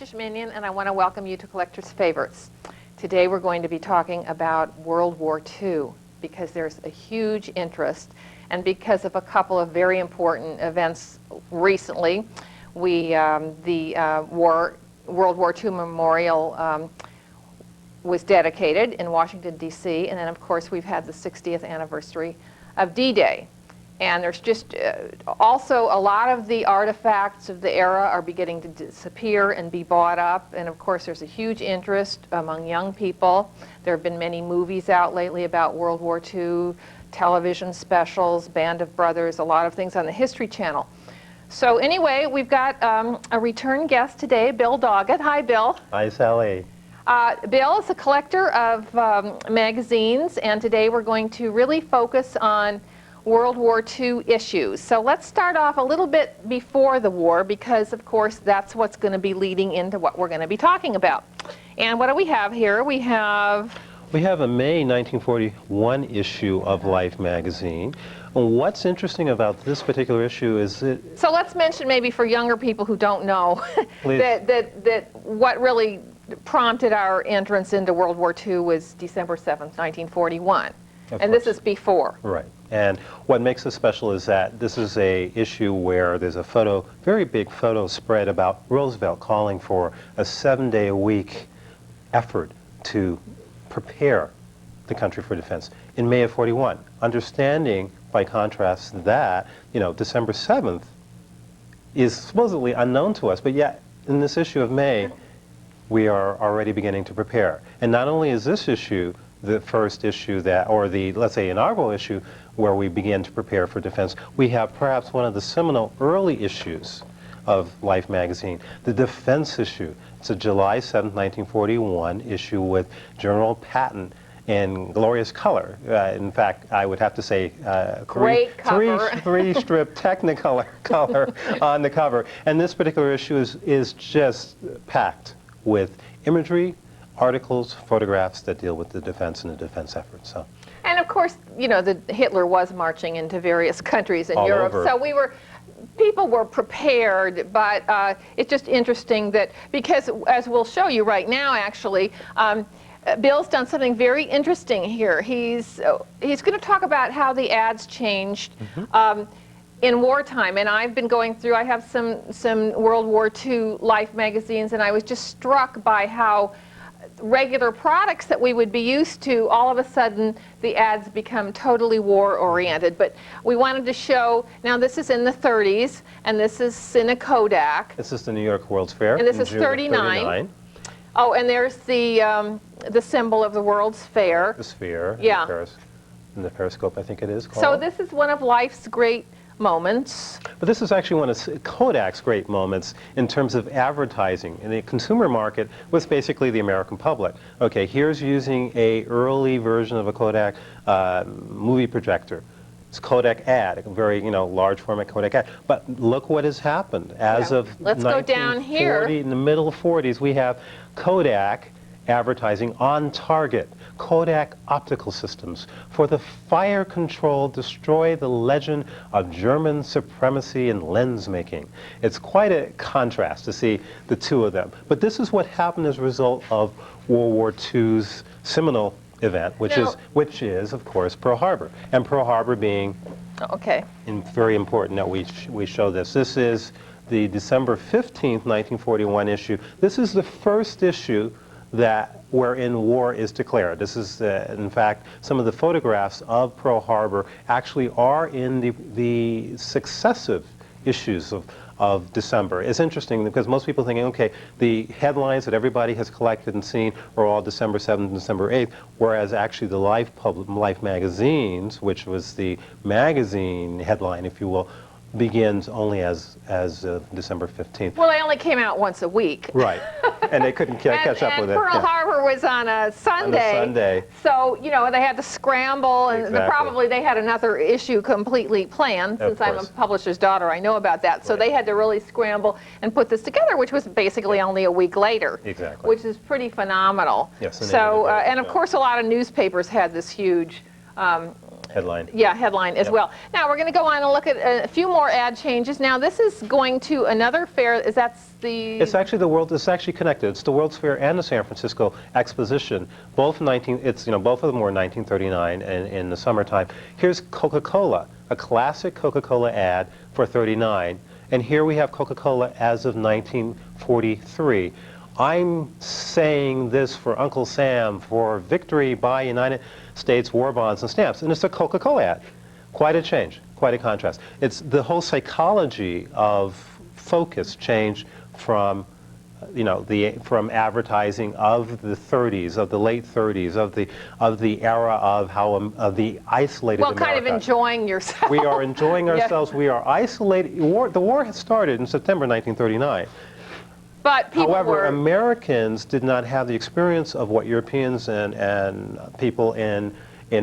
Shishmanian, and I want to welcome you to Collector's Favorites. Today we're going to be talking about World War II because there's a huge interest, and because of a couple of very important events recently. The World War II Memorial was dedicated in Washington, D.C., and then of course we've had the 60th anniversary of D-Day. And there's just also a lot of the artifacts of the era are beginning to disappear and be bought up. And of course, there's a huge interest among young people. There have been many movies out lately about World War II, television specials, Band of Brothers, a lot of things on the History Channel. So anyway, we've got a return guest today, Bill Doggett. Hi, Bill. Hi, Sally. Bill is a collector of magazines, and today we're going to really focus on World War II issues. So let's start off a little bit before the war, because of course that's what's going to be leading into what we're going to be talking about. And what do we have here? We have a May 1941 issue of Life magazine. What's interesting about this particular issue is that... So let's mention maybe for younger people who don't know that what really prompted our entrance into World War II was December 7th, 1941. And this is before. Right. And what makes it special is that this is a issue where there's a photo, very big photo spread about Roosevelt calling for a 7-day-a-week effort to prepare the country for defense in May of 41. Understanding, by contrast, that, December 7th is supposedly unknown to us, but yet in this issue of May, we are already beginning to prepare. And not only is this issue the first issue that, or the, let's say, inaugural issue where we begin to prepare for defense, we have perhaps one of the seminal early issues of Life magazine, the defense issue. It's a July 7th, 1941 issue with General Patton in glorious color. In fact, I would have to say three-strip Technicolor color on the cover. And this particular issue is just packed with imagery, articles, photographs that deal with the defense and the defense effort. So. And of course, Hitler was marching into various countries in Europe, so people were prepared, but it's just interesting that, because as we'll show you right now, actually, Bill's done something very interesting here. He's going to talk about how the ads changed in wartime, and I've been going through, I have some World War II Life magazines, and I was just struck by how regular products that we would be used to, all of a sudden the ads become totally war-oriented. But we wanted to show, now this is in the 30s, and this is Cine Kodak. This is the New York World's Fair. And this is 39. Oh, and there's the symbol of the World's Fair. The sphere. Yeah. And the periscope, I think it is called. So this is one of Life's great moments. But this is actually one of Kodak's great moments in terms of advertising. In the consumer market was basically the American public. Okay, here's using a early version of a Kodak movie projector. It's Kodak ad, a very large format Kodak ad. But look what has happened. As of Let's go down here. In the middle of 40s, we have Kodak advertising on target. Kodak optical systems for the fire control destroy the legend of German supremacy in lens making. It's quite a contrast to see the two of them. But this is what happened as a result of World War II's seminal event, which is of course Pearl Harbor, and Pearl Harbor being very important that we show this. This is the December 15th, 1941 issue. This is the first issue wherein war is declared. This is, in fact, some of the photographs of Pearl Harbor actually are in the successive issues of December. It's interesting because most people thinking, okay, the headlines that everybody has collected and seen are all December 7th and December 8th, whereas actually the Life magazines, which was the magazine headline, if you will, begins only as December 15th. Well, they only came out once a week. Right. And they couldn't catch up with it. And Pearl Harbor was on a Sunday. On a Sunday. So, they had to scramble, and probably they had another issue completely planned. Since I'm a publisher's daughter, I know about that. So they had to really scramble and put this together, which was basically only a week later. Exactly. Which is pretty phenomenal. Yes. So, and of course, a lot of newspapers had this huge Headline. Yeah, headline as Yep. well. Now we're going to go on and look at a few more ad changes. Now this is going to another fair. That's the. It's actually it's actually connected. It's the World's Fair and the San Francisco Exposition. Both both of them were 1939 and in the summertime. Here's Coca-Cola, a classic Coca-Cola ad for 39, and here we have Coca-Cola as of 1943. I'm saying this for Uncle Sam for victory by United States war bonds and stamps, and it's a Coca-Cola ad. Quite a change, quite a contrast. It's the whole psychology of focus changed from, from advertising of the 30s, of the late 30s, of the era of the isolated Well, America. kind of enjoying yourself. We are enjoying ourselves. We are isolated. The war had started in September 1939. But people However, Americans did not have the experience of what Europeans and people in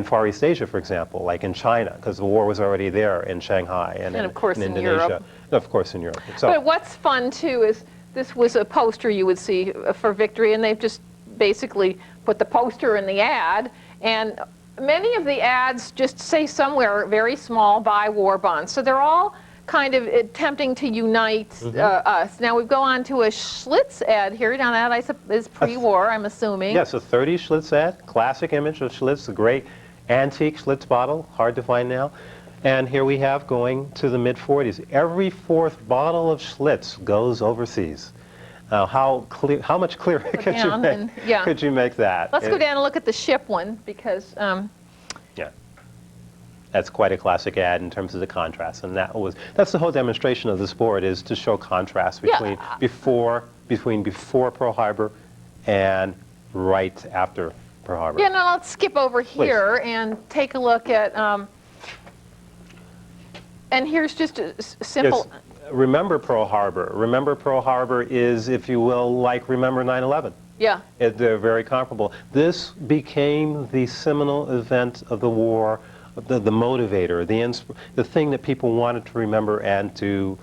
Far East Asia, for example, like in China, because the war was already there in Shanghai and of course in in Indonesia. Europe. And of course in Europe. So, But what's fun too is this was a poster you would see for victory, and they've just basically put the poster in the ad, and many of the ads just say somewhere very small, buy war bonds. So they're all kind of attempting to unite us. Now we go on to a Schlitz ad here. Now that is pre-war, I'm assuming. yes, a 30s Schlitz ad, classic image of Schlitz, a great antique Schlitz bottle, hard to find now. And here we have going to the mid-40s. Every fourth bottle of Schlitz goes overseas. Now, how much clearer could you make that? Let's go down and look at the ship one, because yeah, that's quite a classic ad in terms of the contrast, and that's the whole demonstration of this board, is to show contrast between before Pearl Harbor and right after Pearl Harbor. yeah. Now let's skip over here and take a look at. And here's just a simple. Yes. Remember Pearl Harbor. Remember Pearl Harbor is, if you will, like Remember 9/11. Yeah. They're very comparable. This became the seminal event of the war, the motivator, the thing that people wanted to remember and to,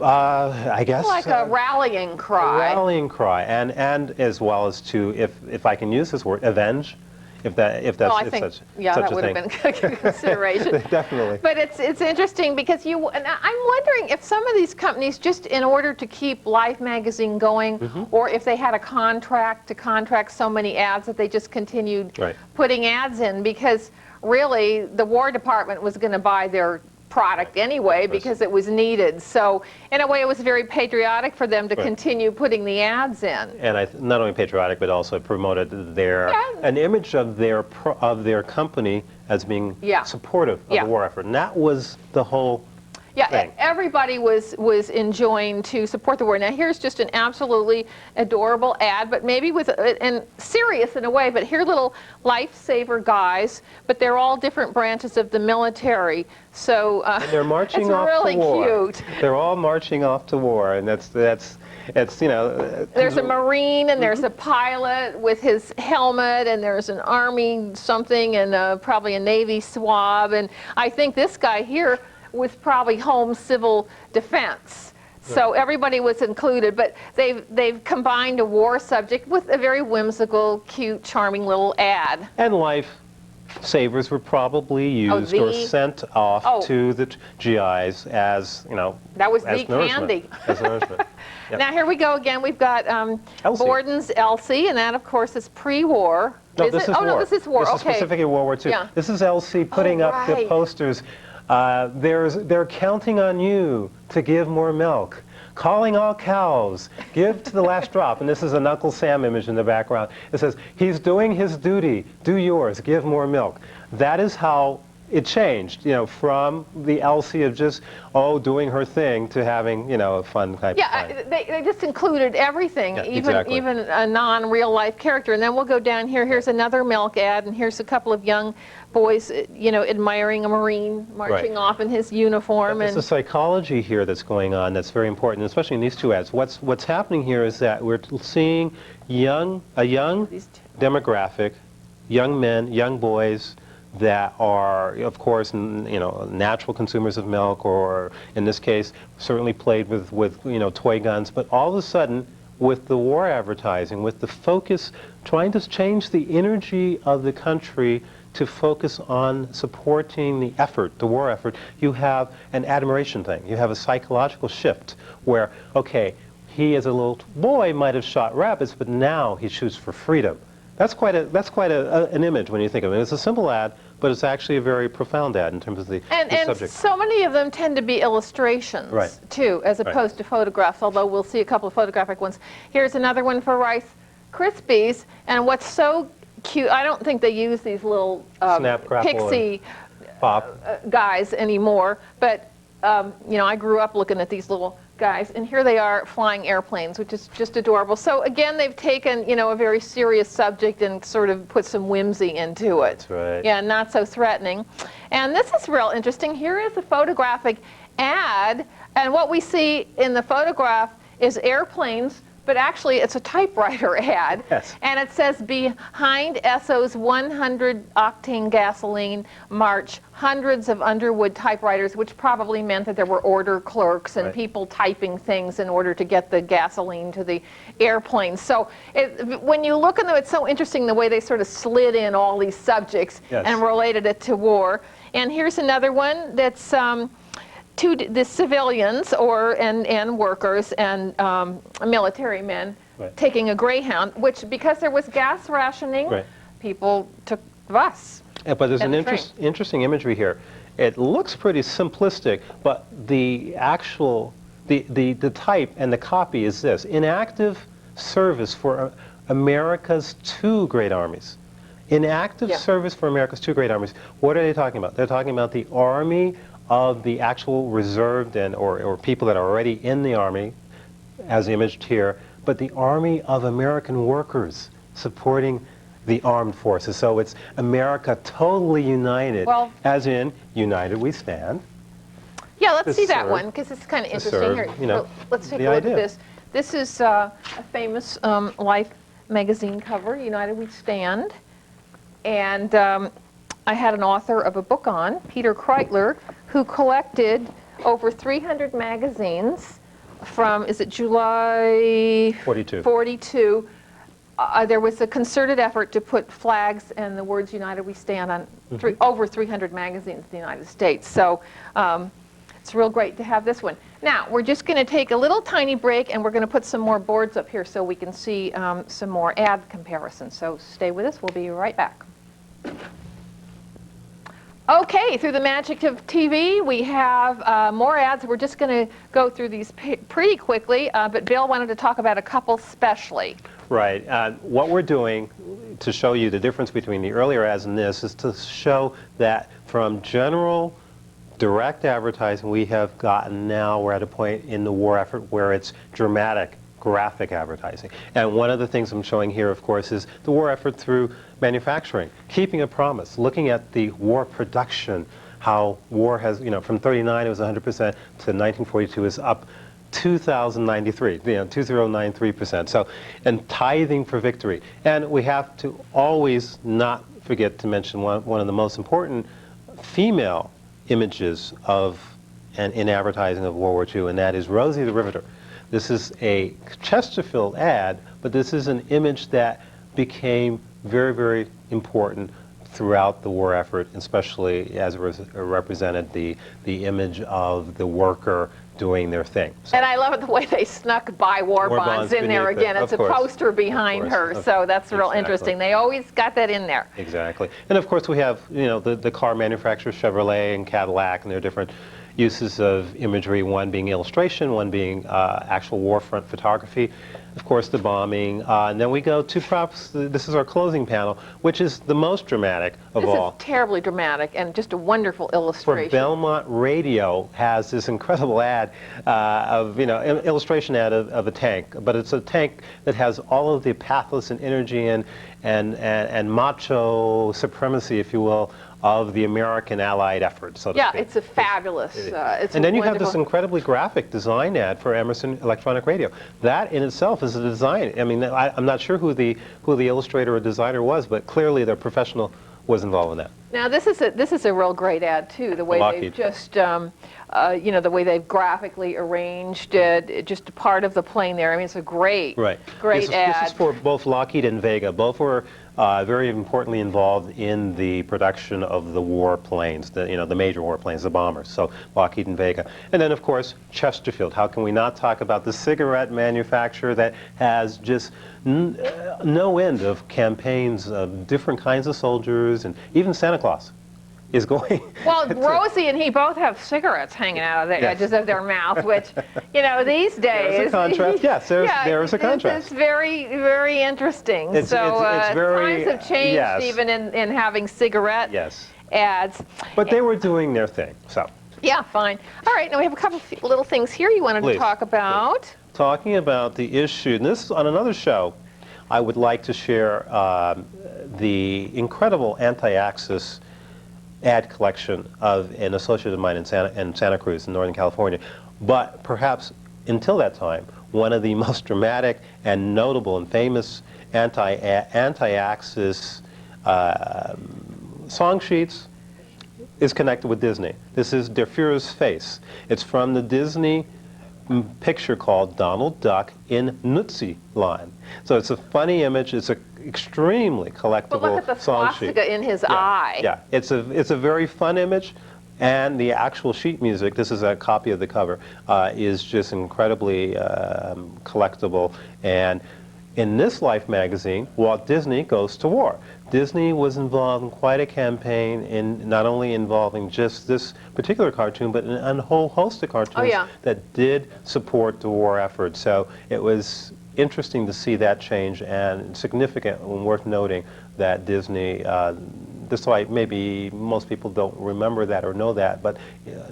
I guess, like a rallying cry. A rallying cry, and as well as to, if I can use this word, avenge. If that would have been a consideration. Definitely. But it's interesting because and I'm wondering if some of these companies, just in order to keep Life magazine going, or if they had a contract to contract so many ads that they just continued putting ads in, because really the War Department was going to buy their product anyway because it was needed. So in a way it was very patriotic for them to continue putting the ads in. And not only patriotic, but also promoted an image of their company as being supportive of the war effort. And that was the whole thing. Everybody was enjoying to support the war. Now here's just an absolutely adorable ad, but maybe and serious in a way, but here are little lifesaver guys, but they're all different branches of the military. So and they're marching off really to war. Cute. They're all marching off to war, and it's there's a Marine, and there's a pilot with his helmet, and there's an Army something, and probably a Navy swab, and I think this guy here was probably home civil defense. So everybody was included, but they've combined a war subject with a very whimsical, cute, charming little ad. And lifesavers were probably used or sent off to the GIs as, that was as the candy. As nourishment. Yep. Now here we go again. We've got Borden's Elsie, and that of course is pre-war. No, this is war. No, this is war. This is specifically World War II. Yeah. This is Elsie putting up the posters. They're counting on you to give more milk. Calling all cows, give to the last drop. And this is an Uncle Sam image in the background. It says, he's doing his duty, do yours, give more milk. That is how it changed, from the Elsie of just, doing her thing to having, a fun type of time. They just included everything, even a non-real life character. And then we'll go down here. Here's another milk ad, and here's a couple of young boys, admiring a Marine marching off in his uniform. There's a psychology here that's going on that's very important, especially in these two ads. What's happening here is that we're seeing a young demographic, young men, young boys, that are, of course, natural consumers of milk, or in this case, certainly played with toy guns. But all of a sudden, with the war advertising, with the focus, trying to change the energy of the country to focus on supporting the effort, the war effort, you have an admiration thing. You have a psychological shift where, okay, he as a little boy might have shot rabbits, but now he shoots for freedom. That's quite an image when you think of it. It's a simple ad, but it's actually a very profound ad in terms of the subject. And so many of them tend to be illustrations, right, too, as opposed to photographs, although we'll see a couple of photographic ones. Here's another one for Rice Krispies, and what's so cute, I don't think they use these little pixie guys anymore, but you know, I grew up looking at these little guys, and here they are flying airplanes, which is just adorable. So again, they've taken, you know, a very serious subject and sort of put some whimsy into it. That's right. Yeah, not so threatening. And this is real interesting. Here is a photographic ad, and what we see in the photograph is airplanes, but actually it's a typewriter ad. Yes. And it says, behind Esso's 100-octane gasoline march hundreds of Underwood typewriters, which probably meant that there were order clerks and people typing things in order to get the gasoline to the airplane. So when you look at them, it's so interesting the way they sort of slid in all these subjects and related it to war. And here's another one that's to the civilians and workers and military men taking a Greyhound, which, because there was gas rationing, people took the bus. Yeah, but there's an interesting imagery here. It looks pretty simplistic, but the actual, the type and the copy is this: in active service for America's two great armies. In active service for America's two great armies. What are they talking about? They're talking about the army of the actual reserved and or people that are already in the army, as imaged here, but the army of American workers supporting the armed forces. So it's America totally united, as in united we stand. Yeah, let's see that one, because it's kind of interesting. Here, you know, let's take a look at this. This is a famous Life magazine cover, United We Stand. And I had an author of a book on, Peter Kreitler, who collected over 300 magazines from, is it July 42. There was a concerted effort to put flags and the words United We Stand on over 300 magazines in the United States. So it's real great to have this one. Now, we're just going to take a little tiny break, and we're going to put some more boards up here so we can see some more ad comparisons. So stay with us. We'll be right back. Okay, through the magic of TV, we have more ads. We're just going to go through these pretty quickly, but Bill wanted to talk about a couple specially. Right. What we're doing to show you the difference between the earlier ads and this is to show that from general direct advertising, we have gotten now, we're at a point in the war effort where it's dramatic, graphic advertising. And one of the things I'm showing here, of course, is the war effort through manufacturing, keeping a promise, looking at the war production, how war has, you know, from 39 it was 100% to 1942 is up 2,093, 2,093%. So, and tithing for victory. And we have to always not forget to mention one of the most important female images of and in advertising of World War II, and that is Rosie the Riveter. This is a Chesterfield ad, but this is an image that became very, very important throughout the war effort, especially as it represented the image of the worker doing their thing. So, and I love it the way they snuck by war bonds in there again. It's a poster behind her, so that's real interesting. They always got that in there. Exactly. And of course we have, you know, the car manufacturers, Chevrolet and Cadillac, and their different uses of imagery, one being illustration, one being actual war front photography, of course the bombing, and then we go to props. This is our closing panel, which is the most dramatic of all. This is terribly dramatic and just a wonderful illustration. For Belmont Radio has this incredible ad of, you know, illustration ad of a tank, but it's a tank that has all of the pathos and energy and macho supremacy, if you will, of the American Allied effort, so to speak. Yeah, it's a fabulous, it's and then you have this incredibly graphic design ad for Emerson Electronic Radio. That in itself is a design. I mean, I'm not sure who the illustrator or designer was, but clearly their professional was involved in that. Now this is a real great ad too. The way they've just you know, the way they've graphically arranged it, just a part of the plane there. I mean, it's a great ad. This is for both Lockheed and Vega. Both were very importantly involved in the production of the war planes, the major war planes, the bombers, so Lockheed and Vega. And then, of course, Chesterfield. How can we not talk about the cigarette manufacturer that has just no end of campaigns of different kinds of soldiers, and even Santa Claus is going. Well, Rosie and he both have cigarettes hanging out of the edges of their mouth, which, these days. There's a contrast. Yes, there's a contrast. It's very, very interesting. It's very, times have changed even in having cigarette ads. But they were doing their thing, so. Yeah, fine. All right, now we have a couple of little things here you wanted to talk about. Please. Talking about the issue, and this is on another show, I would like to share the incredible anti-Axis ad collection of an associate of mine in Santa Cruz in Northern California. But perhaps until that time, one of the most dramatic and notable and famous anti-Axis song sheets is connected with Disney. This is Der Führer's Face. It's from the Disney picture called Donald Duck in Nutzi-Line. So it's a funny image. It's an extremely collectible but look at the song sheet. swastika in his eye. Yeah, it's a very fun image, and the actual sheet music, this is a copy of the cover, is just incredibly collectible. And in this Life magazine, Walt Disney goes to war. Disney was involved in quite a campaign in not only involving just this particular cartoon, but in a whole host of cartoons that did support the war effort. So it was interesting to see that change, and significant and worth noting that Disney, despite maybe most people don't remember that or know that, but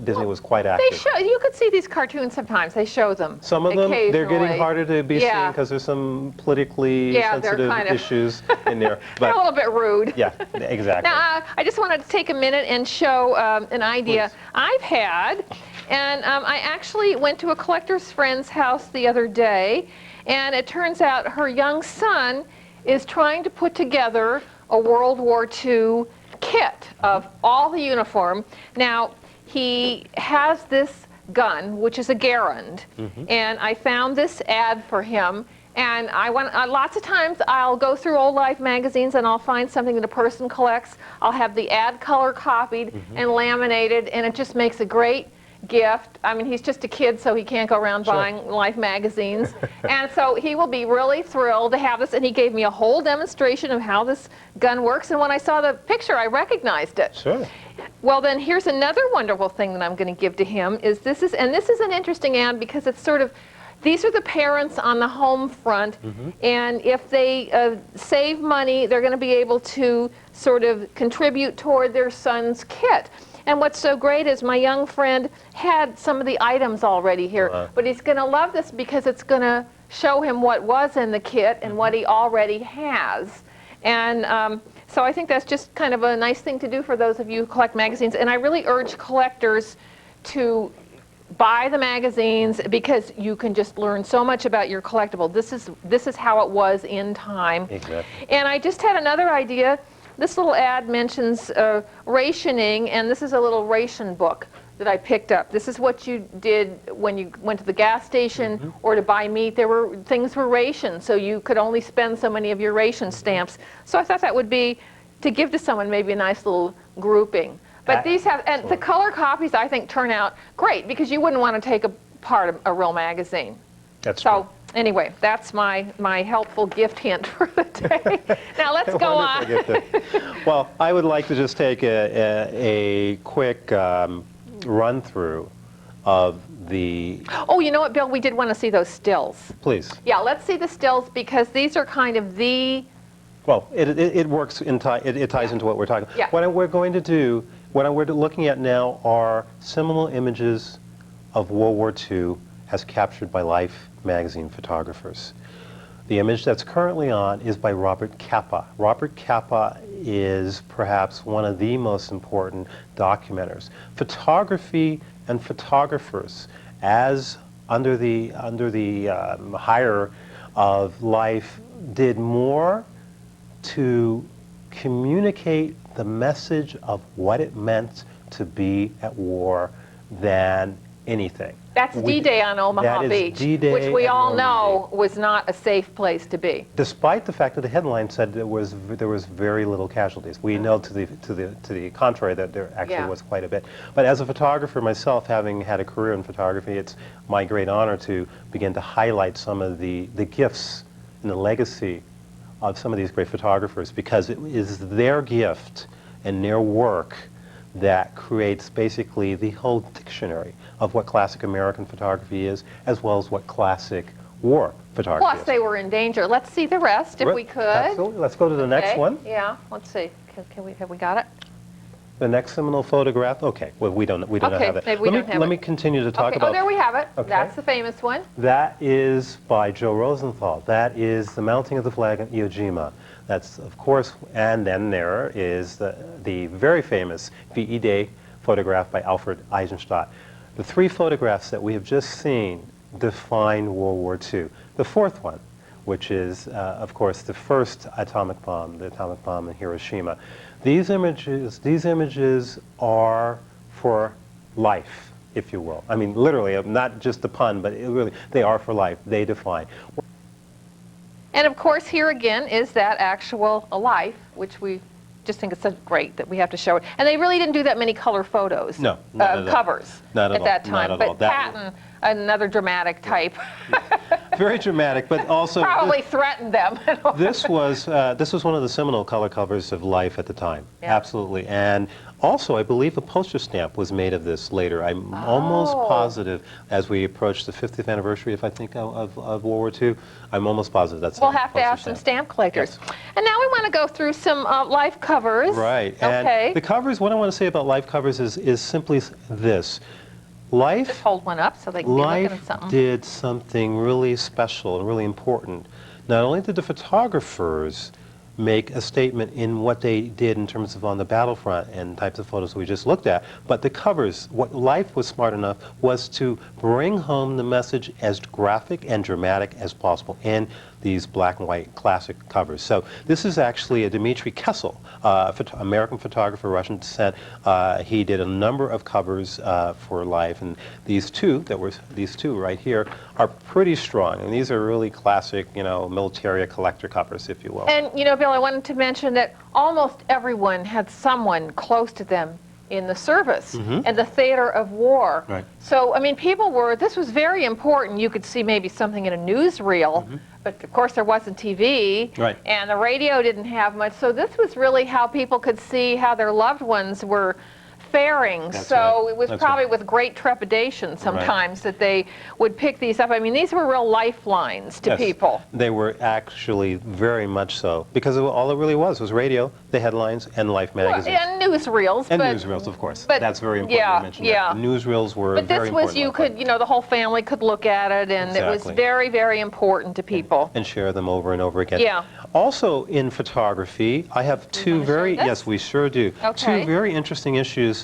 Disney was quite active. You could see these cartoons sometimes. They show them. Some of them, they're getting harder to be seen because there's some politically sensitive issues in there. But they're a little bit rude. Yeah, exactly. Now, I just wanted to take a minute and show an idea I've had. And I actually went to a collector's friend's house the other day, and it turns out her young son is trying to put together a World War II kit of all the uniform. Now, he has this gun, which is a Garand, and I found this ad for him. And lots of times I'll go through old Life magazines and I'll find something that a person collects. I'll have the ad color copied and laminated, and it just makes a great gift. I mean, he's just a kid, so he can't go around buying Life magazines. And so he will be really thrilled to have this, and he gave me a whole demonstration of how this gun works, and when I saw the picture, I recognized it. Sure. Well, then here's another wonderful thing that I'm going to give to him, is this is an interesting ad because it's sort of, these are the parents on the home front, and if they save money, they're going to be able to sort of contribute toward their son's kit. And what's so great is my young friend had some of the items already here, but he's going to love this because it's going to show him what was in the kit and what he already has. And so I think that's just kind of a nice thing to do for those of you who collect magazines. And I really urge collectors to buy the magazines because you can just learn so much about your collectible. This is how it was in time. Exactly. And I just had another idea. This little ad mentions rationing, and this is a little ration book that I picked up. This is what you did when you went to the gas station or to buy meat. Things were rationed, so you could only spend so many of your ration stamps. So I thought that would be, to give to someone, maybe a nice little grouping. But these have, and the color copies I think turn out great because you wouldn't want to take apart a real magazine. That's true. Anyway, that's my helpful gift hint for the day. Now let's go on. Well, I would like to just take a quick run through of the... Oh, you know what, Bill? We did want to see those stills. Please. Yeah, let's see the stills because these are kind of the... Well, it works, it ties into what we're talking about. Yeah. What we're going to do, what we're looking at now are similar images of World War II as captured by Life magazine photographers. The image that's currently on is by Robert Capa. Robert Capa is perhaps one of the most important documenters. Photography and photographers, as under the hire of Life, did more to communicate the message of what it meant to be at war than anything. That's D-Day on Omaha That is Beach, D-Day which we at all Normandy. know was not a safe place to be. Despite the fact that the headline said there was very little casualties. We know to the contrary that there actually was quite a bit. But as a photographer myself, having had a career in photography, it's my great honor to begin to highlight some of the gifts and the legacy of some of these great photographers, because it is their gift and their work that creates basically the whole dictionary of what classic American photography is, as well as what classic war photography Plus, is. they were in danger. Let's see the rest, if we could. Absolutely. Let's go to the next one. Yeah, let's see. Have we got it? The next seminal photograph. Okay. Well, we don't have it. Maybe we don't have Let it. me continue to talk Okay. about. Oh, there we have it. Okay. That's the famous one. That is by Joe Rosenthal. That is the mounting of the flag at Iwo Jima. That's, of course, and then there is the very famous VE Day photograph by Alfred Eisenstadt. The three photographs that we have just seen define World War II. The fourth one, which is, of course, the first atomic bomb, the atomic bomb in Hiroshima. These images are for life, if you will. I mean, literally, not just the pun, but really, they are for life. They define. And of course, here again is that actual life, which we just think it's so great that we have to show it. And they really didn't do that many color photos, no, not at all. covers not at at that time. Not at all. But Patton, another dramatic type. Very dramatic, but also probably threatened them. this was one of the seminal color covers of Life at the time. Yeah. Absolutely. And also, I believe a postage stamp was made of this later. I'm almost positive, as we approach the 50th anniversary, if I think of World War II, I'm almost positive that's we'll have to ask some stamp collectors. Yes. And now we want to go through some Life covers. Right. Okay. And the covers, what I want to say about Life covers is simply this. Life, just hold one up so they can be looking at Life something. did something really special and really important. Not only did the photographers make a statement in what they did in terms of on the battlefront and types of photos we just looked at, but the covers, what Life was smart enough was to bring home the message as graphic and dramatic as possible in these black and white classic covers. So this is actually a Dmitry Kessel, American photographer, Russian descent. He did a number of covers for Life, and these two right here are pretty strong, and these are really classic, militaria collector covers, if you will. And Bill, I wanted to mention that almost everyone had someone close to them in the service and the theater of war. Right. So, I mean, this was very important. You could see maybe something in a newsreel, but of course there wasn't TV, Right. and the radio didn't have much. So this was really how people could see how their loved ones were faring. That's so right. it was That's probably right. with great trepidation sometimes that they would pick these up. I mean, these were real lifelines to Yes, people. They were actually very much so, because all it really was radio, the headlines, and Life magazine. Well, and newsreels. And but, newsreels, of course. but That's very important to mention. yeah. That. Newsreels were But very this was, important. the whole family could look at it, and it was Exactly. very, very important to people. And share them over and over again. Yeah. Also in photography, I have two show this? yes, we sure do. Okay. Two very interesting issues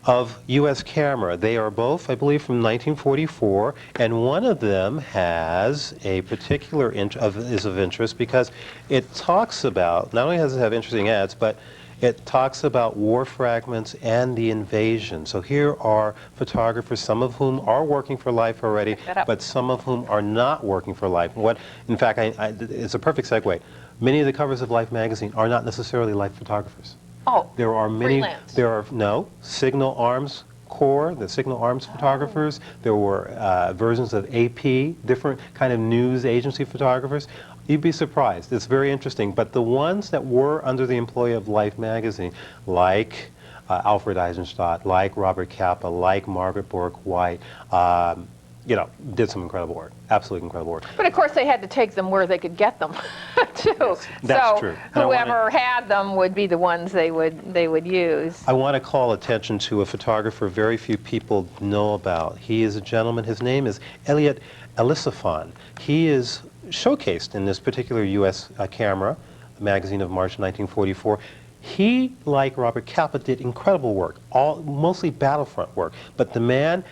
of U.S. camera. They are both, I believe, from 1944, and one of them has a particular is of interest because it talks about, not only does it have interesting ads, but it talks about war fragments and the invasion. So here are photographers, some of whom are working for Life already, but some of whom are not working for Life. In fact, it's a perfect segue. Many of the covers of Life magazine are not necessarily Life photographers. Oh, There are many. freelance. There are Signal Arms Corps, the Signal Arms photographers. There were versions of AP, different kind of news agency photographers. You'd be surprised. It's very interesting. But the ones that were under the employ of Life magazine, like Alfred Eisenstadt, like Robert Capa, like Margaret Bork-White, did some incredible work, absolutely incredible work. But of course they had to take them where they could get them, too. That's true. And Whoever had them would be the ones they would use. I want to call attention to a photographer very few people know about. He is a gentleman, his name is Elliot Elisafan. He is showcased in this particular U.S. camera, magazine of March 1944. He, like Robert Capa, did incredible work, mostly battlefront work, but the man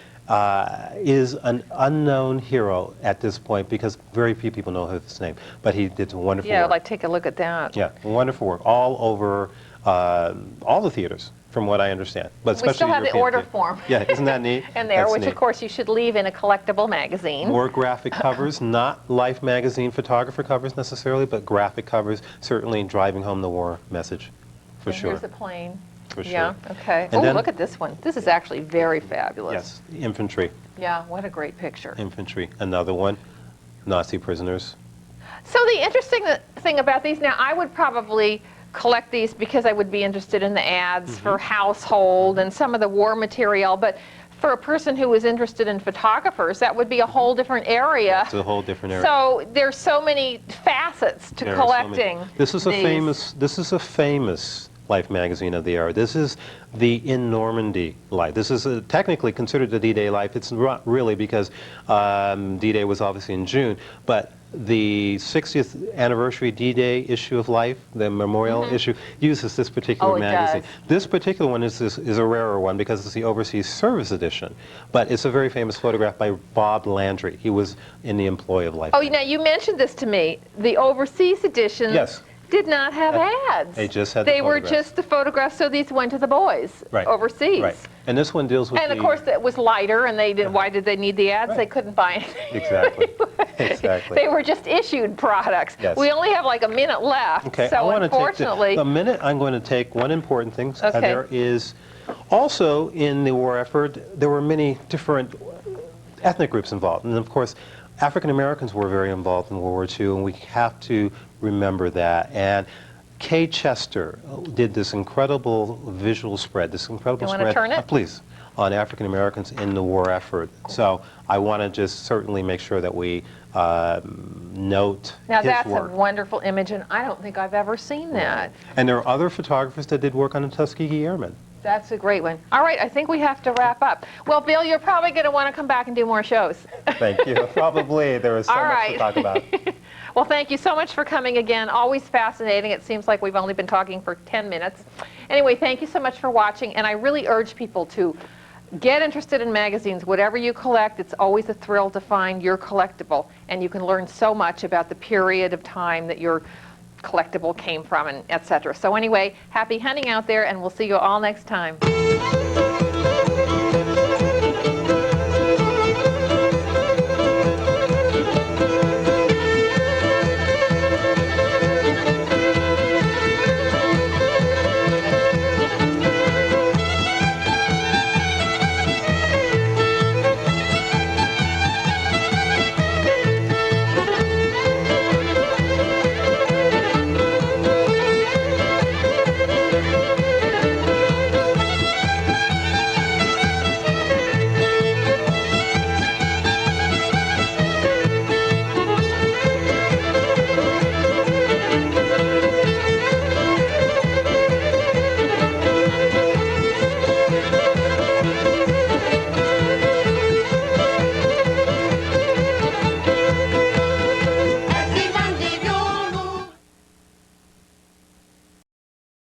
is an unknown hero at this point because very few people know his name, but he did wonderful work. Yeah, like take a look at that. Yeah, wonderful work all over all the theaters from what I understand. But We still have the European order theme. form. Yeah, isn't that neat? And there, That's which neat. of course you should leave in a collectible magazine. More graphic covers, not Life magazine photographer covers necessarily, but graphic covers, certainly driving home the war message, for And sure. Here's a plane. For sure. Yeah, okay. And Oh, then- look at this one. This is actually very fabulous. Yes, infantry, Yeah, what a great picture. infantry. Another one, Nazi prisoners. So the interesting thing about these, now I would probably collect these because I would be interested in the ads for household and some of the war material, but for a person who was interested in photographers, that would be a whole different area. It's a whole different area. So there's so many facets to There are so many. collecting. This is these. a famous Life magazine of the era. This is the In Normandy Life. This is technically considered the D-Day Life. It's not really because D-Day was obviously in June, but the 60th anniversary D-Day issue of Life, the memorial issue, uses this particular Oh, it magazine. does. This particular one is a rarer one because it's the Overseas Service Edition, but it's a very famous photograph by Bob Landry. He was in the employ of Life. Oh, now you mentioned this to me. The overseas editions Yes. did not have ads. They just had the They were photographs. just the photographs, so these went to the boys Right. overseas. Right. And this one deals with And of course, it was lighter, and they did. Why did they need the ads? Right. They couldn't buy anything. Exactly. Exactly. They were just issued products. Yes. We only have like a minute left, Okay, I so want to unfortunately, take the minute. I'm going to take one important thing. Okay. There is also in the war effort, there were many different ethnic groups involved, and of course, African Americans were very involved in World War II, and we have to remember that. And Kay Chester did this incredible visual spread, this incredible You spread. wanna turn it? Please, on African Americans in the war effort. So I want to just certainly make sure that we note now his that's work. a wonderful image, and I don't think I've ever seen that. And there are other photographers that did work on the Tuskegee Airmen. That's a great one. All right, I think we have to wrap up. Well, Bill, you're probably going to want to come back and do more shows. Thank you. Probably. There is so All much right. to talk about. Well, thank you so much for coming again. Always fascinating. It seems like we've only been talking for 10 minutes. Anyway, thank you so much for watching, and I really urge people to get interested in magazines. Whatever you collect, it's always a thrill to find your collectible, and you can learn so much about the period of time that your collectible came from, and etc. So anyway, happy hunting out there, and we'll see you all next time.